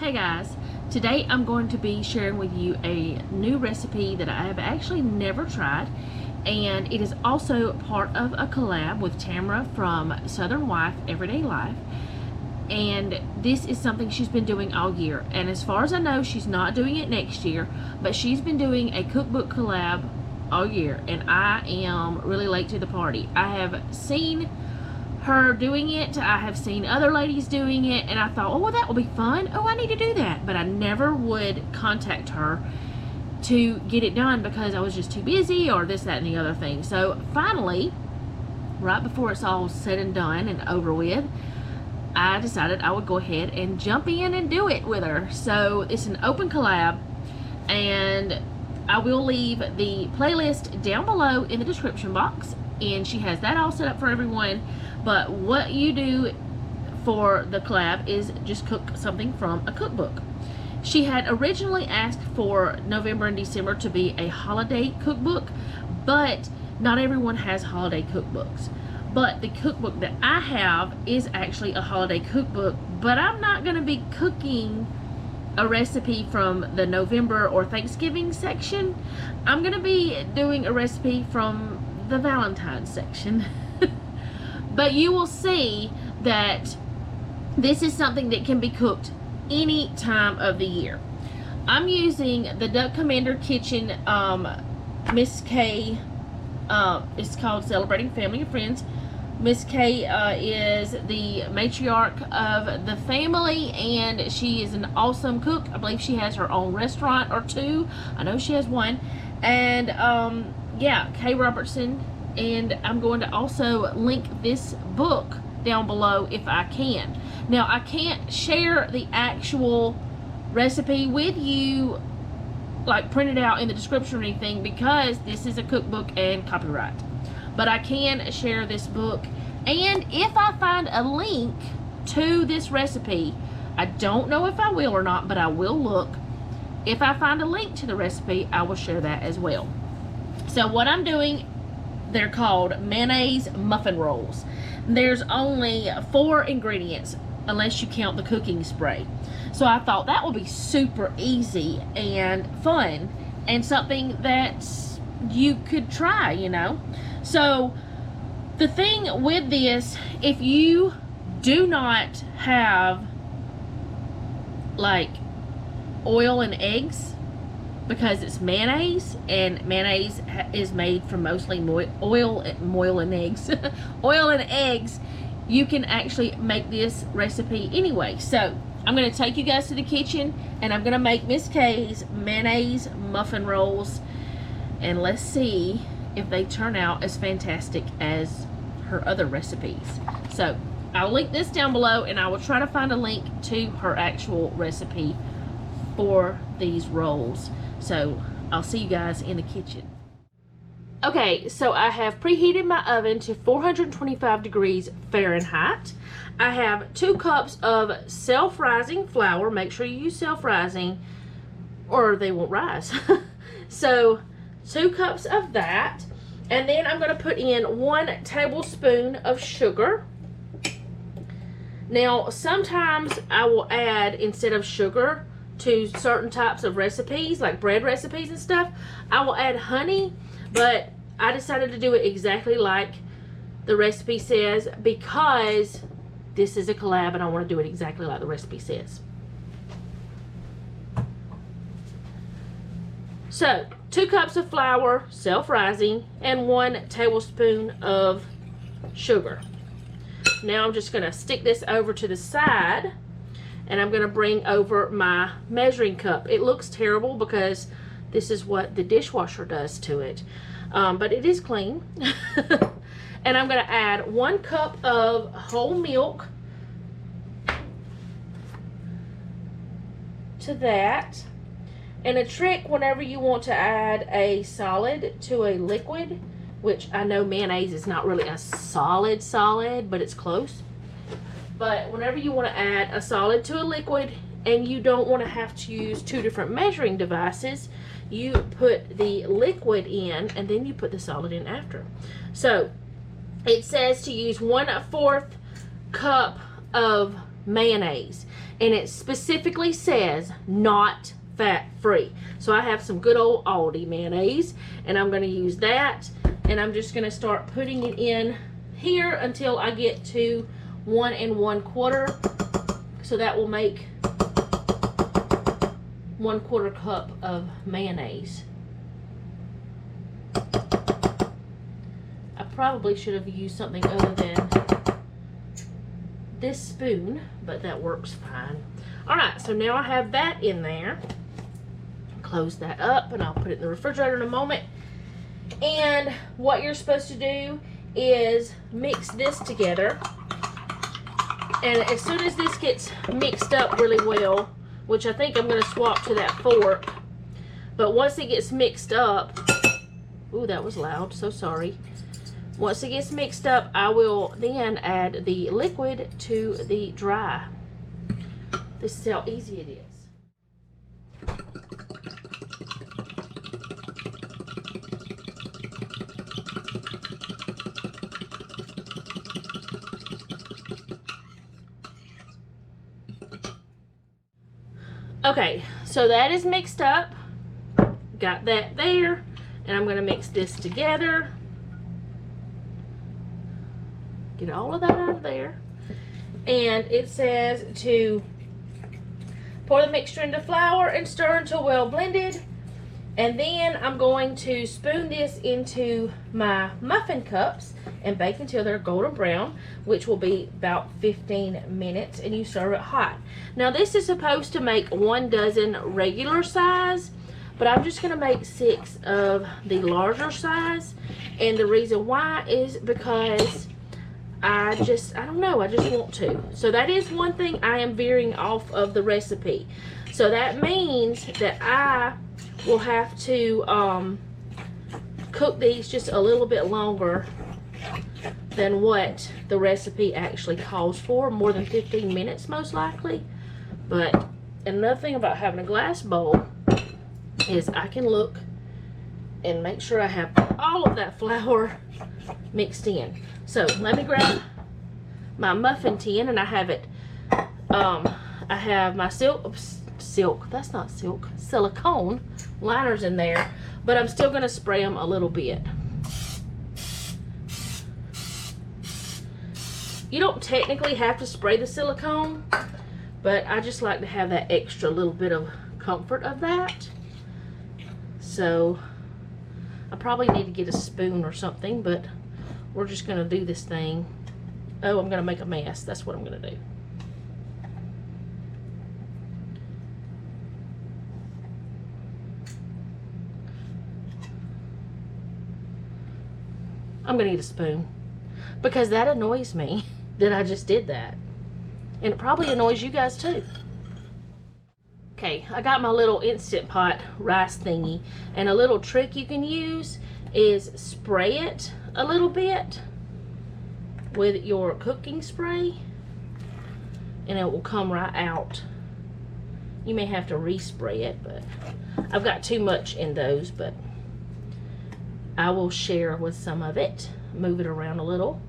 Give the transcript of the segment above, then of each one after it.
Hey guys, today I'm going to be sharing with you a new recipe that I have actually never tried, and it is also part of a collab with Tamara from Southern Wife Everyday Life. And this is something she's been doing all year, and as far as I know she's not doing it next year, but she's been doing a cookbook collab all year, and I am really late to the party. I have seen her doing it, I have seen other ladies doing it, and I thought, oh well, that will be fun, oh I need to do that, but I never would contact her to get it done because I was just too busy or this, that, and the other thing. So finally, right before it's all said and done and over with, I decided I would go ahead and jump in and do it with her. So it's an open collab, and I will leave the playlist down below in the description box, and she has that all set up for everyone. But what you do for the collab is just cook something from a cookbook. She had originally asked for November and December to be a holiday cookbook, but not everyone has holiday cookbooks. But the cookbook that I have is actually a holiday cookbook, but I'm not going to be cooking a recipe from the November or Thanksgiving section. I'm going to be doing a recipe from the Valentine's section. But you will see that this is something that can be cooked any time of the year. I'm using the Duck Commander Kitchen Miss K. It's called Celebrating Family and Friends. Miss K is the matriarch of the family, and she is an awesome cook. I believe she has her own restaurant or two. I know she has one. And yeah, Kay Robertson. And I'm going to also link this book down below if I can. Now, I can't share the actual recipe with you, like printed out in the description or anything, because this is a cookbook and copyright. But I can share this book, and if I find a link to this recipe, I don't know if I will or not, but I will look. If I find a link to the recipe, I will share that as well. So what I'm doing, they're called Mayonnaise Muffin rolls. There's only 4 ingredients unless you count the cooking spray. So I thought that would be super easy and fun and something that you could try, you know. So the thing with this, if you do not have like oil and eggs, because it's mayonnaise, and mayonnaise is made from mostly oil and eggs. Oil and eggs, you can actually make this recipe anyway. So I'm going to take you guys to the kitchen, and I'm going to make Miss K's Mayonnaise Muffin rolls, and let's see if they turn out as fantastic as her other recipes. So I'll link this down below, and I will try to find a link to her actual recipe for these rolls. So I'll see you guys in the kitchen. Okay, so I have preheated my oven to 425 degrees Fahrenheit. I have 2 cups of self-rising flour. Make sure you use self-rising or they won't rise. So 2 cups of that. And then I'm going to put in 1 tablespoon of sugar. Now, sometimes I will add, instead of sugar, to certain types of recipes, like bread recipes and stuff, I will add honey, but I decided to do it exactly like the recipe says because this is a collab and I want to do it exactly like the recipe says. So 2 cups of flour, self-rising, and 1 tablespoon of sugar. Now I'm just going to stick this over to the side, and I'm going to bring over my measuring cup. It looks terrible because this is what the dishwasher does to it. But it is clean. And I'm going to add 1 cup of whole milk to that. And a trick whenever you want to add a solid to a liquid, which I know mayonnaise is not really a solid, but it's close. But whenever you want to add a solid to a liquid and you don't want to have to use 2 different measuring devices, you put the liquid in and then you put the solid in after. So it says to use 1/4 cup of mayonnaise. and it specifically says not fat free. So I have some good old Aldi mayonnaise, and I'm going to use that, and I'm just going to start putting it in here until I get to 1 1/4. So that will make 1/4 cup of mayonnaise. I probably should have used something other than this spoon, but that works fine. Alright, so now I have that in there. Close that up, and I'll put it in the refrigerator in a moment. And what you're supposed to do is mix this together. And as soon as this gets mixed up really well, which I think I'm going to swap to that fork, but once it gets mixed up, ooh, that was loud, so sorry. Once it gets mixed up, I will then add the liquid to the dry. This is how easy it is. Okay, so that is mixed up. Got that there, and I'm going to mix this together. Get all of that out of there. And it says to pour the mixture into flour and stir until well blended. And then I'm going to spoon this into my muffin cups and bake until they're golden brown, which will be about 15 minutes, and you serve it hot. Now this is supposed to make 1 dozen regular size, but I'm just gonna make 6 of the larger size. And the reason why is because I don't know, I just want to. So that is one thing I am veering off of the recipe. So that means that I will have to cook these just a little bit longer than what the recipe actually calls for, more than 15 minutes most likely. But another thing about having a glass bowl is I can look and make sure I have all of that flour mixed in. So let me grab my muffin tin, and I have it, I have my that's not silk, silicone liners in there, but I'm still going to spray them a little bit. You don't technically have to spray the silicone, but I just like to have that extra little bit of comfort of that. So I probably need to get a spoon or something, but we're just going to do this thing. Oh, I'm going to make a mess. That's what I'm going to do. I'm going to need a spoon because that annoys me that I just did that. And it probably annoys you guys too. Okay, I got my little Instant Pot rice thingy, and a little trick you can use is spray it a little bit with your cooking spray, and it will come right out. You may have to respray it, but I've got too much in those, but I will share with some of it. Move it around a little.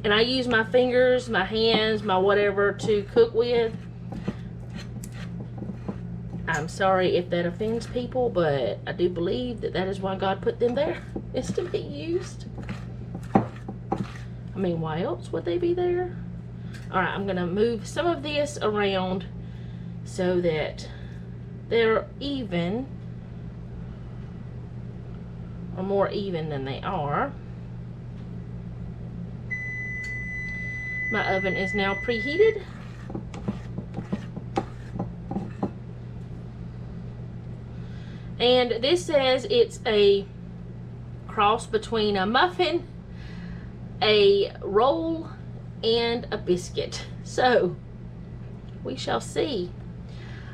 And I use my fingers, my hands, my whatever to cook with. I'm sorry if that offends people, but I do believe that that is why God put them there, is to be used. I mean, why else would they be there? Alright, I'm going to move some of this around so that they're even, or more even than they are. My oven is now preheated. And this says it's a cross between a muffin, a roll, and a biscuit. So, we shall see.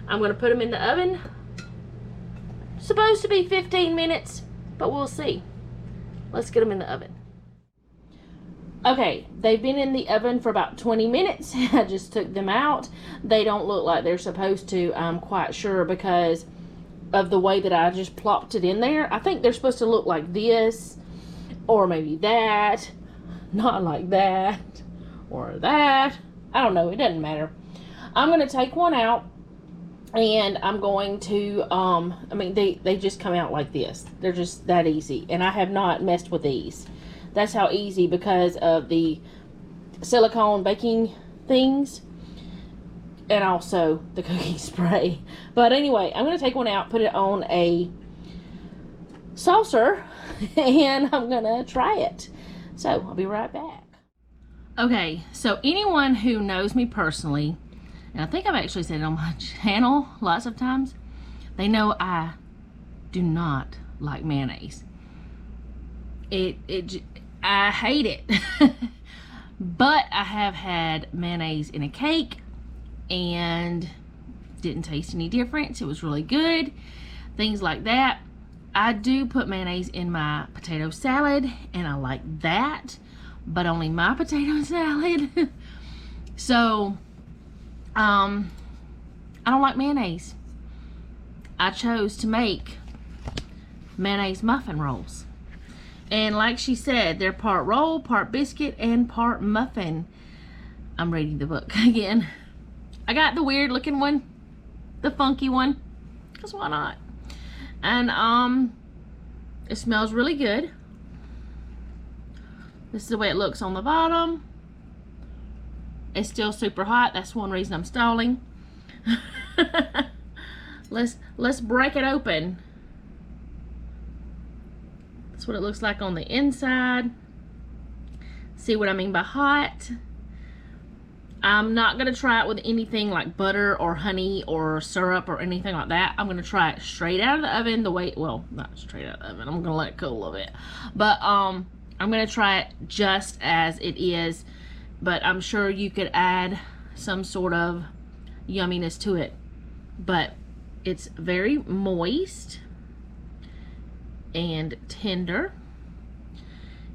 I'm going to put them in the oven. Supposed to be 15 minutes, but we'll see. Let's get them in the oven. Okay, they've been in the oven for about 20 minutes. I just took them out. They don't look like they're supposed to, I'm quite sure, because of the way that I just plopped it in there. I think they're supposed to look like this, or maybe that, not like that, or that. I don't know, it doesn't matter. I'm going to take one out, and I'm going to, I mean, they just come out like this. They're just that easy, and I have not messed with these. That's how easy, because of the silicone baking things and also the cookie spray. But anyway, I'm going to take one out, put it on a saucer, and I'm going to try it. So I'll be right back. Okay, so anyone who knows me personally, and I think I've actually said it on my channel lots of times, they know I do not like mayonnaise. I hate it. But I have had mayonnaise in a cake and didn't taste any difference. It was really good. Things like that. I do put mayonnaise in my potato salad, and I like that, but only my potato salad. So, I don't like mayonnaise. I chose to make mayonnaise muffin rolls. And like she said, they're part roll, part biscuit, and part muffin. I'm reading the book again. I got the weird looking one, the funky one, because why not? And it smells really good. This is the way it looks on the bottom. It's still super hot. That's one reason I'm stalling. Let's break it open. That's what it looks like on the inside. See what I mean by hot? I'm not going to try it with anything like butter or honey or syrup or anything like that. I'm going to try it straight out of the oven the way, well, not straight out of the oven. I'm going to let it cool a little bit. But I'm going to try it just as it is. But I'm sure you could add some sort of yumminess to it. But it's very moist and tender.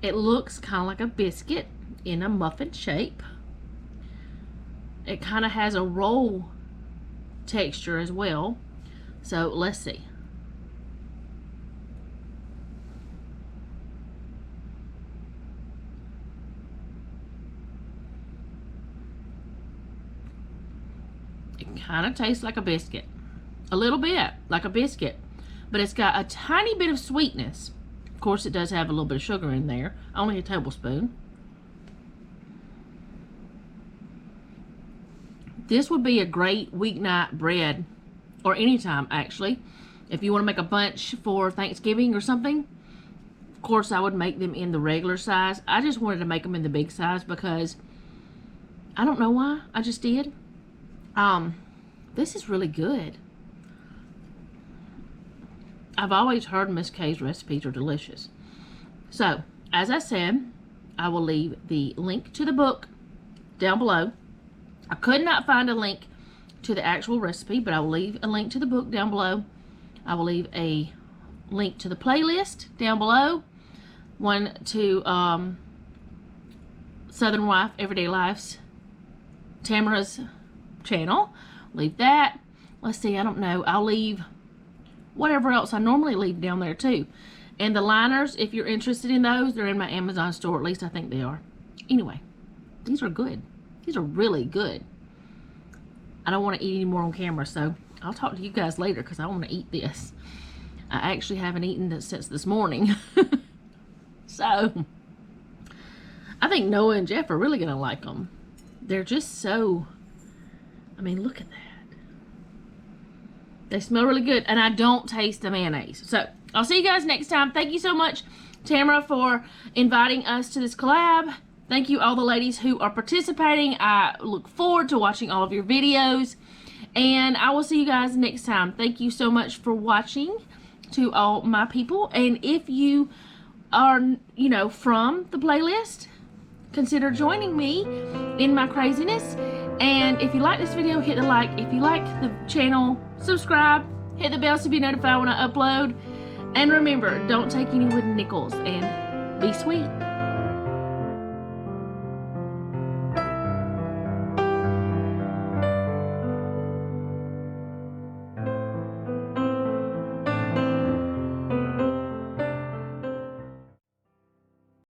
It looks kind of like a biscuit in a muffin shape. It kind of has a roll texture as well. So let's see. It kind of tastes like a biscuit. A little bit like a biscuit. But it's got a tiny bit of sweetness. Of course, it does have a little bit of sugar in there. Only a tablespoon. This would be a great weeknight bread. Or anytime, actually. If you want to make a bunch for Thanksgiving or something. Of course, I would make them in the regular size. I just wanted to make them in the big size because I don't know why. I just did. This is really good. I've always heard Miss K's recipes are delicious. So, as I said, I will leave the link to the book down below. I could not find a link to the actual recipe, but I will leave a link to the book down below. I will leave a link to the playlist down below. One to Southern Wife Everyday Life's Tamara's channel. Leave that. Let's see, I don't know. I'll leave whatever else I normally leave down there too. And the liners, if you're interested in those, they're in my Amazon store. At least I think they are. Anyway, these are good. These are really good. I don't want to eat any more on camera, so I'll talk to you guys later because I want to eat this. I actually haven't eaten this since this morning. So, I think Noah and Jeff are really going to like them. They're just so, I mean, look at that. They smell really good, and I don't taste the mayonnaise. So, I'll see you guys next time. Thank you so much, Tamara, for inviting us to this collab. Thank you, all the ladies who are participating. I look forward to watching all of your videos, and I will see you guys next time. Thank you so much for watching, to all my people. And if you are, you know, from the playlist, consider joining me in my craziness. And if you like this video, hit the like. If you like the channel, subscribe, hit the bell to be notified when I upload. And remember, don't take any wooden nickels, and be sweet.